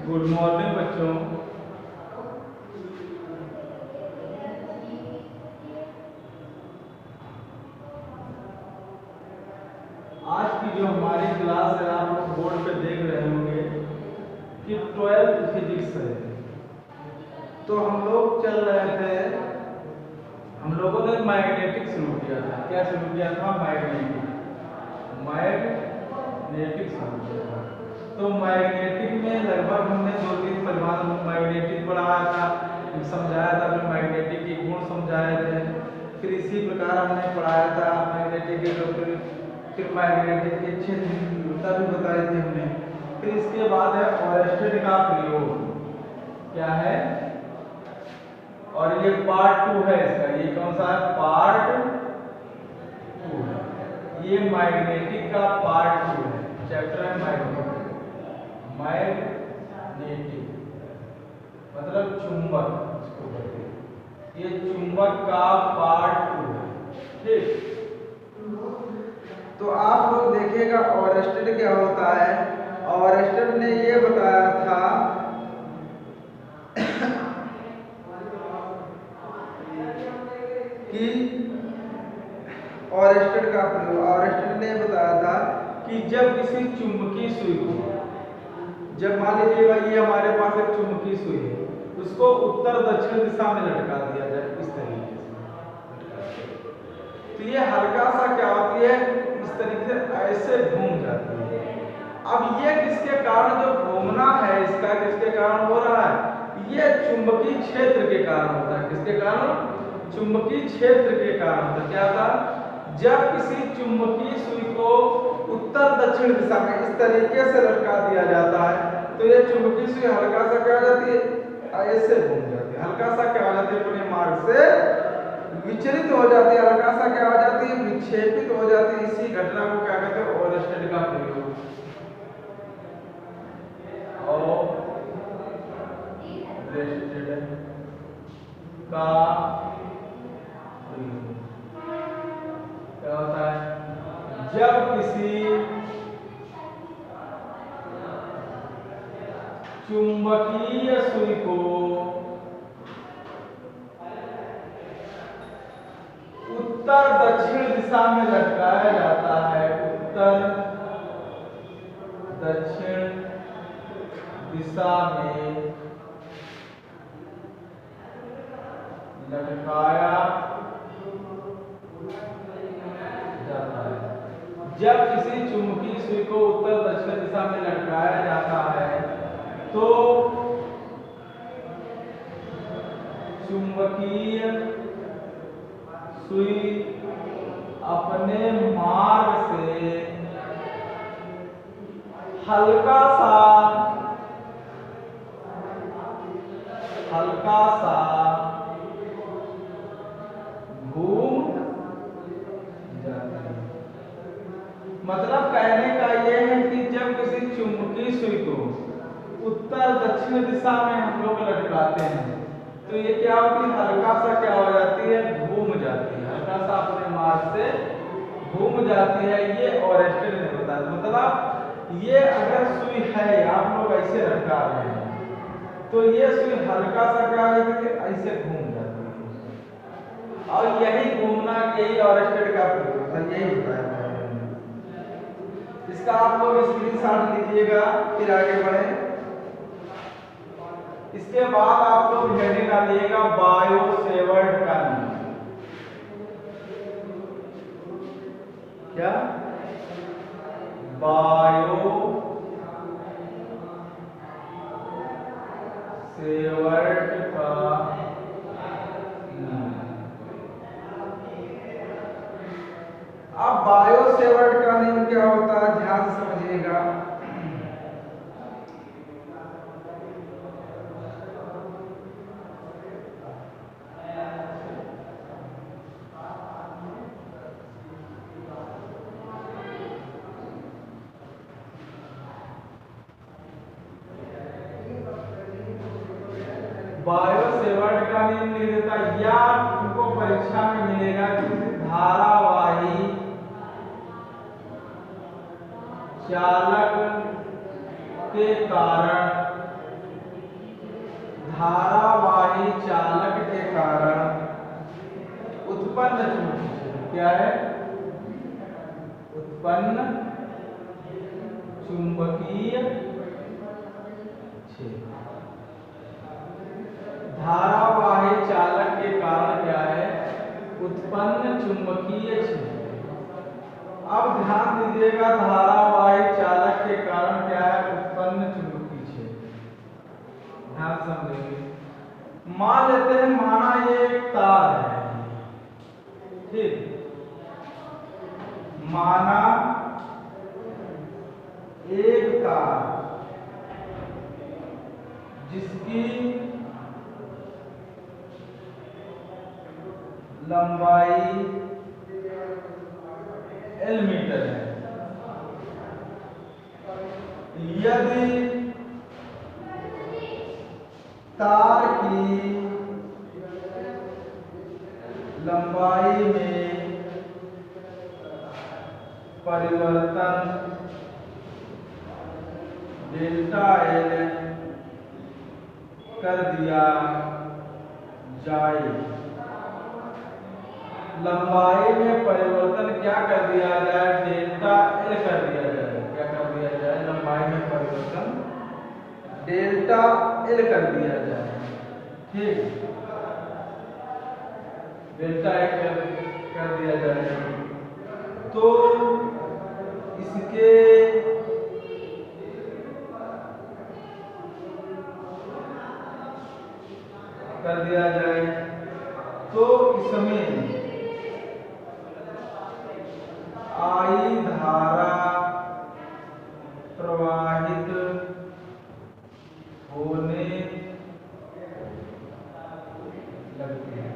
Good morning बच्चों। आज की जो हमारी क्लास है आप लोग बोर्ड पे देख रहे होंगे कि 12th फिजिक्स है। तो हम लोग चल रहे थे, हम लोगों ने मैग्नेटिक शुरू किया था। क्या शुरू किया था? मैग्नेटिक शुरू किया था। तो मैग्नेटिक में लगभग हमने 2-3 परिभाषा मैग्नेटिक पढ़ाया था, समझाया था, फिर मैग्नेटिक के गुण समझाए थे। फिर इसी प्रकार हमने पढ़ाया था मैग्नेटिक के, फिर मैग्नेटिक के चिन्हता भी बताई थी हमने। फिर इसके बाद है ओरेस्टेड का प्रयोग। क्या है? और ये पार्ट 2 है इसका। ये कौन सा है? पार्ट 2 है। ये मैग्नेटिक का पार्ट 2 है। चैप्टर है मैग्नेटिक मतलब चुंबक, इसको बोलते हैं। ये चुंबक का पार्ट 2 है। ठीक, तो आप लोग देखिएगा ओरेस्टेड क्या होता है। ओरेस्टेड ने ये बताया था कि ओरेस्टेड का प्रयोग, ओरेस्टेड ने बताया था कि जब किसी चुंबकीय सुई को, जब मान लीजिएगा ये हमारे पास एक चुंबकीय सुई है, उसको उत्तर दक्षिण दिशा में लटका दिया जाए इस तरीके से, तो ये हल्का सा क्या होती है, इस तरीके से ऐसे घूम जाती है। अब ये किसके कारण जो घूमना है इसका, किसके कारण हो रहा है? ये चुंबकीय क्षेत्र के कारण होता है। किसके कारण? चुंबकीय क्षेत्र के कारण होता है। क्या था? जब किसी चुंबकीय सुई को उत्तर दक्षिण दिशा में इस तरीके से लटका दिया जाता है, तो ये चुंबकीय सुई हल्का सा क्या हो जाती है, ऐसे घूम जाती है। हल्का सा क्या हो जाती है, अपने मार्ग से विचलित हो जाती है। हल्का सा क्या हो जाती है, विक्षेपित हो जाती है। इसी घटना को क्या कहते हैं? ओरेस्टेड का प्रयोग। ओरेस्टेड का क्या होता है? जब किसी चुंबकीय सुई को उत्तर दक्षिण दिशा में लटकाया जाता है, उत्तर दक्षिण दिशा में लटकाया जाता है। जब किसी चुंबकीय सुई को उत्तर दक्षिण दिशा में लटकाया जाता है तो चुंबकीय सुई अपने मार्ग से हल्का सा घूम जाती है। मतलब कहने का यह है कि जब किसी चुंबकीय सुई को उत्तर दक्षिण दिशा में हम लोग लटकाते हैं तो ये क्या होती है, हल्का सा क्या हो जाती है, घूम जाती है। हल्का सा अपने मार्ग से घूम जाती है। ये ओरेस्टेड ने बताया। मतलब ये अगर सुई है, आप लोग ऐसे लटका रहे हैं तो ये सुई हल्का सा क्या हो जाती है, ऐसे घूम जाती है। और यही घूमना, यही ओरेस्टेड का प्रयोग है, यही बताया। इसका आप लोग स्क्रीनशॉट लीजिएगा, फिर आगे बढ़े। इसके बाद आप लोग हेडिंग डालिएगा बायो-सेवर्ट का नियम। क्या? बायो-सेवर्ट का नियम। अब बायो-सेवर्ट का नियम क्या होता है, ध्यान से समझिएगा। बायो-सेवर्ट का नियम लिख देता, या उनको परीक्षा में मिलेगा कि धारावाही चालक के कारण क्या है, उत्पन्न चुंबकीय क्षेत्र। धारावाही चालक के कारण क्या है, उत्पन्न चुंबकीय क्षेत्र। अब ध्यान दीजिएगा, धारावाही चालक के कारण क्या है, उत्पन्न चुंबकीय क्षेत्र। ध्यान समझेंगे। मान लेते हैं, माना ये एक तार है, ठीक, माना एक तार जिसकी लंबाई L मीटर है। यदि तार की लंबाई में परिवर्तन डेल्टा L कर दिया जाए, लंबाई में परिवर्तन क्या कर दिया जाए, डेल्टा L कर दिया जाए। क्या कर दिया जाए, लंबाई में परिवर्तन डेल्टा L कर दिया जाए, ठीक, डेल्टा L कर दिया जाए, तो इसके कर दिया जाए तो इसमें आई धारा प्रवाहित होने लगती है।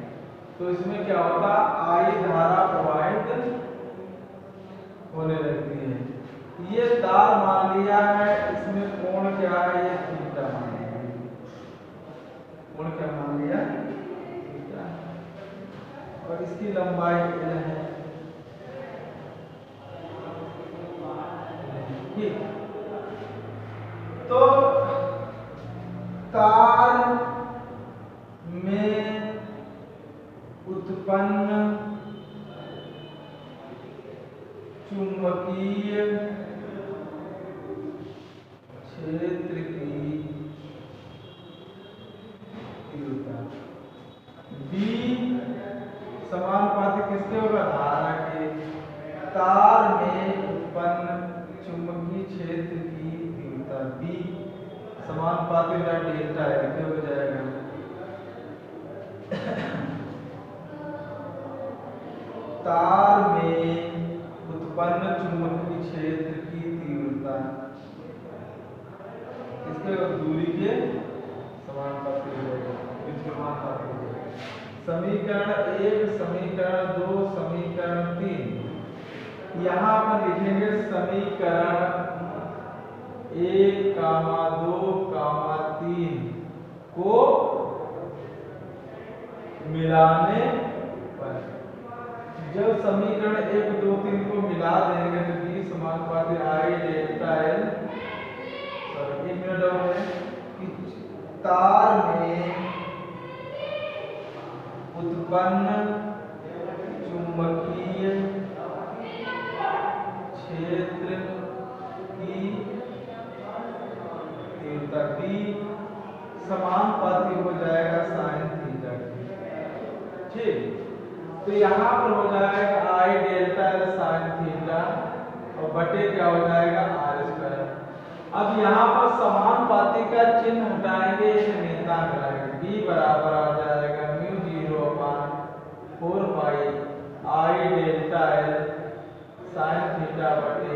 तो इसमें क्या होता, आई धारा प्रवाहित होने लगती है। ये तार मान लिया है, इसमें कोण क्या है, ये थीटा मान लिया, कोण क्या मान लिया, थीटा, और इसकी लंबाई L है, ठीक। तो तार में उत्पन्न चुंबकीय क्षेत्र की तीव्रता B समानुपाती किसके होगा, धारा के। तार में उत्पन्न चुंबकीय क्षेत्र की तीव्रता B समानुपाती डेल्टा L के हो जाएगा। तार में उत्पन्न चुंबकीय क्षेत्र की तीव्रता इसके दूरी के समानुपाती हो जाएगा, समानुपाती हो जाएगा। समीकरण 1, समीकरण 2, समीकरण 3, यहाँ पर लिखेंगे समीकरण 1, 2, 3 को मिलाने पर, जब समीकरण 1, 2, 3 को मिला देंगे तो B समानुपाती I delta L, sorry 1 minute और है कि तार में उत्पन्न चुंबकीय क्षेत्र की तीव्रता B समानुपाती हो जाएगा साइन थीटा की, ठीक। तो यहाँ पर हो जाएगा I delta L sine theta और बटे क्या हो जाएगा R स्क्वायर। अब यहाँ पर समानुपाती का चिन्ह हटाएंगे, इसे नियतांक लगाएंगे, B बराबर आ जाएगा μ0/4 पाई I delta L sine theta बटे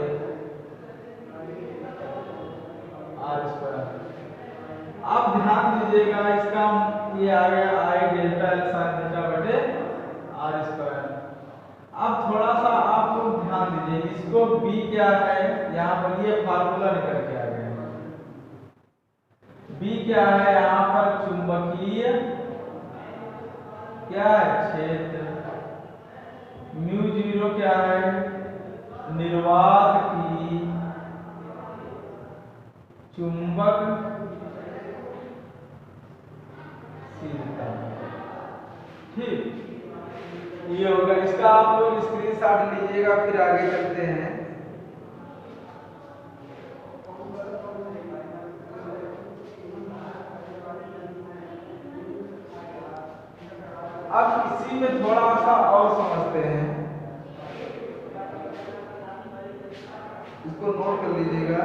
R स्क्वायर। अब ध्यान दीजिएगा, इसका ये आ गया I delta L sine theta बटे R स्क्वायर। अब थोड़ा सा आप लोग ध्यान दीजिए, इसको B क्या है, यहाँ पर ये फार्मूला निकल के आ गया। B क्या है, यहाँ पर चुंबकीय क्या है, क्षेत्र, μ0 क्या है, निर्वात की चुंबक शीलता, ठीक। ये होगा, इसका आप लोग स्क्रीन स्क्रीनशॉट लीजिएगा, फिर आगे चलते हैं। अब इसी में थोड़ा सा और समझते हैं, इसको नोट कर लीजिएगा।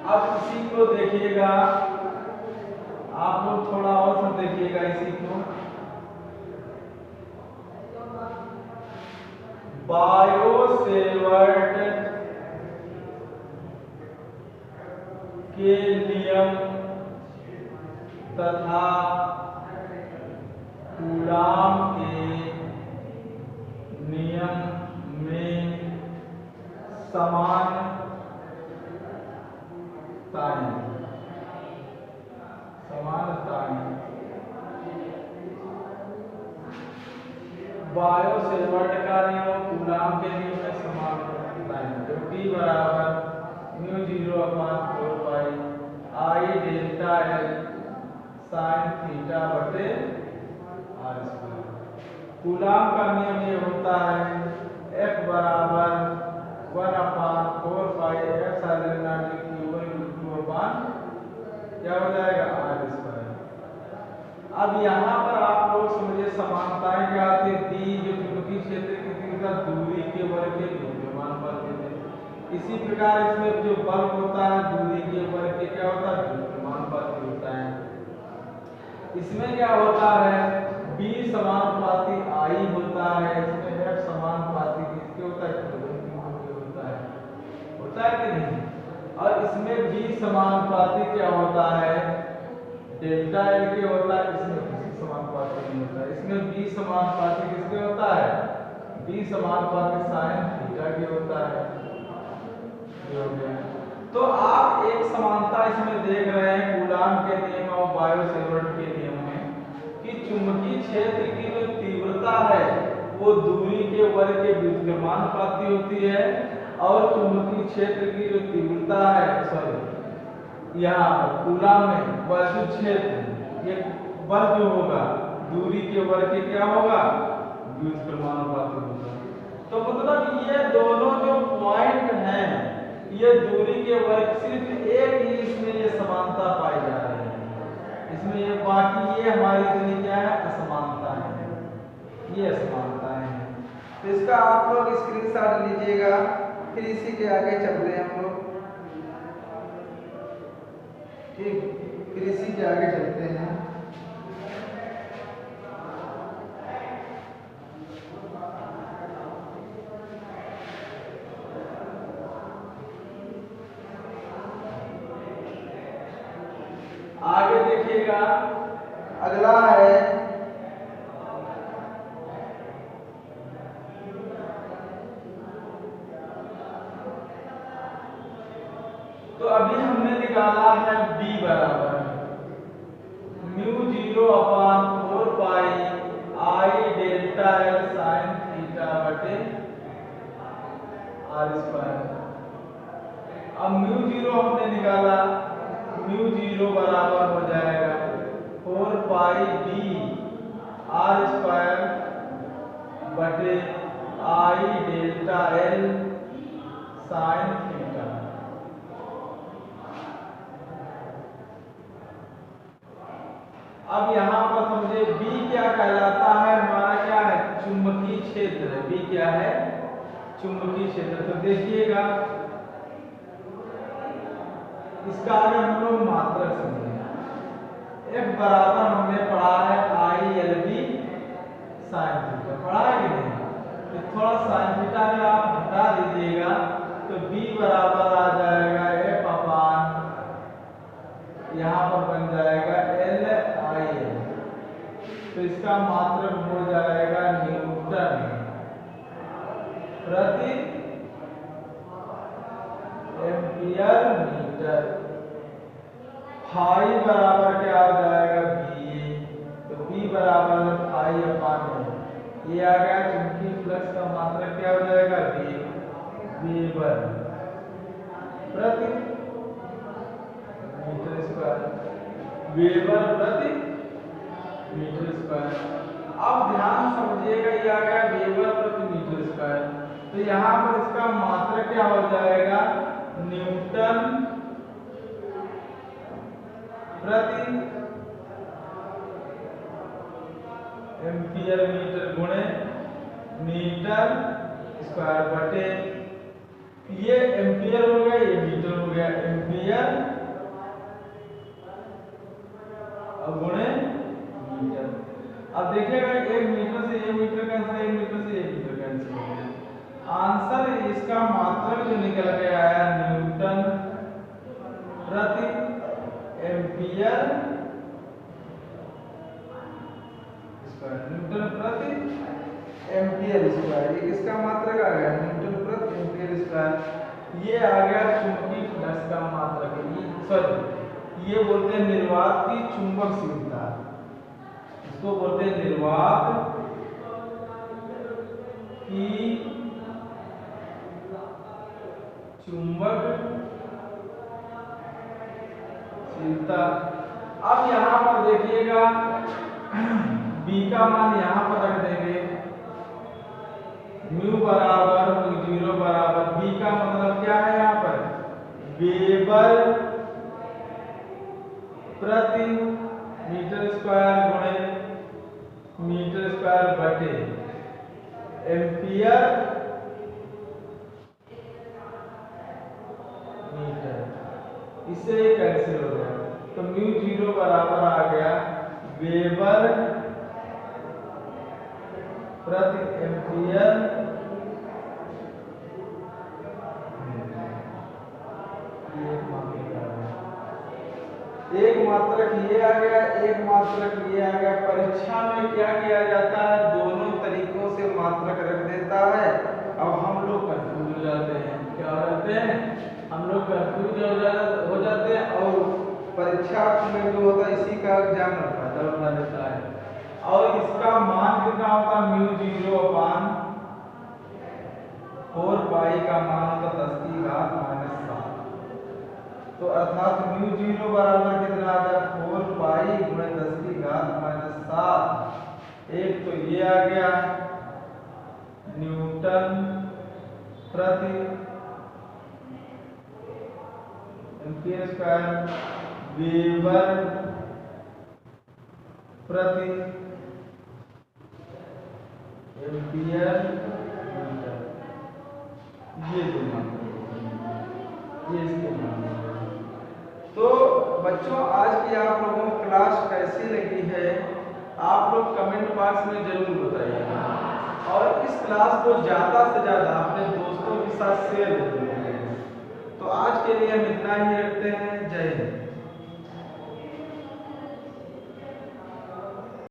अब इसी को देखिएगा, आप लोग थोड़ा और सब देखिएगा इसी को। बायो-सेवर्ट के नियम तथा कूलाम के नियम में समानताएं बायो-सेवर्ट का नियम और कूलाम के नियम में समानताएं, जो P बराबर μ0/4 पाई I delta L sine theta बटे r स्क्वायर। कूलाम का नियम ये होता है F बराबर 1/4 पाई एप्सिलॉन नॉट q/2 क्या हो जाएगा r स्क्वायर। अब यहाँ पर आप लोग समझिए समानताएं क्या आती है। डी जो चुंबकीय क्षेत्र की तीव्रता दूरी के वर्ग के व्युत्क्रमानुपाती है। इसी प्रकार इसमें जो बल होता है दूरी के वर्ग के क्या होता है व्युत्क्रमानुपाती होता है। इसमें क्या होता है B समानुपाती I होता है, इसमें F समानुपाती किसके होता है होता है कि नहीं। और इसमें B समानुपाती क्या होता है डेल्टा L के होता है, इसमें किसी समानुपाती नहीं होता है। इसमें B समानुपाती किसके होता है B समानुपाती साइन थीटा के होता है। तो आप एक समानता इसमें देख रहे हैं कूलाम के नियम और बायो-सेवर्ट के नियम में कि चुंबकीय क्षेत्र की जो तीव्रता है वो दूरी के वर्ग के व्युत्क्रमानुपाती होती है, और चुंबकीय क्षेत्र की जो तीव्रता है यहाँ कूलाम में वैद्युत क्षेत्र ये बल जो होगा दूरी के वर्ग के क्या होगा व्युत्क्रमानुपाती होगा। तो मतलब ये दोनों जो पॉइंट हैं ये दूरी के वर्ग सिर्फ एक ही इसमें ये समानता पाई जा रही है। इसमें ये बाकी ये हमारी इतनी क्या है असमानता है, ये असमानताएं हैं। तो इसका आप लोग स्क्रीनशॉट लीजिएगा, फिर इसी के आगे चलते हैं हम लोग। ठीक, फिर इसी के आगे चलते हैं। आगे देखिएगा, अगला है तो अभी हमने निकाला है B बराबर μ0/4 पाई I delta L sine theta बटे r स्क्वायर। अब μ0 हमने निकाला, μ0 बराबर हो जाएगा 4 पाई d r स्क्वायर बटे I delta L sine theta. अब यहाँ पर समझे B क्या कहलाता है, हमारा क्या है चुंबकीय क्षेत्र है। B क्या है चुंबकीय क्षेत्र। तो देखिएगा इसका अगर हम लोग मात्रक समझे F बराबर हमने पढ़ा है I/L/B साइन थीटा, पढ़ा है कि नहीं। तो थोड़ा साइन थीटा में आप हटा दीजिएगा तो B बराबर आ जाएगा F/, यहाँ पर बन जाएगा L/I/L। तो इसका मात्रक हो जाएगा न्यूटन प्रति एम्पियर मीटर। फाई बराबर क्या हो जाएगा VA, तो B बराबर φ/A। ये आ गया चुंबकीय फ्लक्स का मात्रक क्या हो जाएगा वेबर प्रति मीटर स्क्वायर, वेबर प्रति मीटर स्क्वायर। अब ध्यान समझिएगा, ये आ गया वेबर प्रति मीटर स्क्वायर, तो यहाँ पर इसका मात्रक क्या हो जाएगा, न्यूटन प्रति एम्पियर मीटर गुणे मीटर स्क्वायर बटे, ये एम्पियर हो गया, ये मीटर हो गया, एम्पियर और गुणे मीटर। अब देखिएगा, एक मीटर से ये मीटर कैंसिल, एक मीटर से ये मीटर कैंसिल हो गया। आंसर इसका मात्रक जो निकल के आया, न्यूटन प्रति एम्पियर स्क्वायर, न्यूटन प्रति एम्पियर स्क्वायर, ये किसका मात्रक आ गया, न्यूटन प्रति एम्पियर स्क्वायर। ये आ गया चुंबकीय फ्लक्स का मात्रक, ये बोलते हैं निर्वात की चुंबकशीलता, इसको बोलते हैं निर्वात की चुंबकशीलता। अब यहां पर देखिएगा, B का मान यहां पर रख देंगे, म्यू बराबर म्यू0 बराबर, B का मतलब क्या है यहाँ पर, वेबर प्रति मीटर स्क्वायर गुणे मीटर स्क्वायर बटे एम्पियर मीटर, इससे कैंसिल हो गया, तो म्यू0 बराबर आ गया वेबर प्रति एम्पियर एक मात्रक ये आ गया, एक मात्रक ये आ गया। परीक्षा में क्या किया जाता है, दोनों तरीकों से मात्रक रख देता है। अब हम लोग कंफ्यूज हो जाते हैं, क्या हो जाते हैं, हम लोग कंफ्यूज हो जाते हैं, और परीक्षा में जो होता है इसी का एग्जाम फायदा उठा देता है। और इसका मान कितना होता है, म्यू0 अपान 4 पाई का मान होता 10⁻⁷। तो अर्थात म्यू0 बराबर कितना आ गया, 4 पाई गुणे 10⁻⁷। एक तो ये आ गया न्यूटन प्रति एम्पियर स्क्वायर, वेबर प्रति एम्पियर मीटर, ये दो मान, ये इसके मान। तो बच्चों, आज की आप लोगों को क्लास कैसी लगी है, आप लोग कमेंट बॉक्स में जरूर बताइएगा, और इस क्लास को ज़्यादा से ज़्यादा अपने दोस्तों के साथ शेयर करिए। तो आज के लिए हम इतना ही रखते हैं। जय हिंद।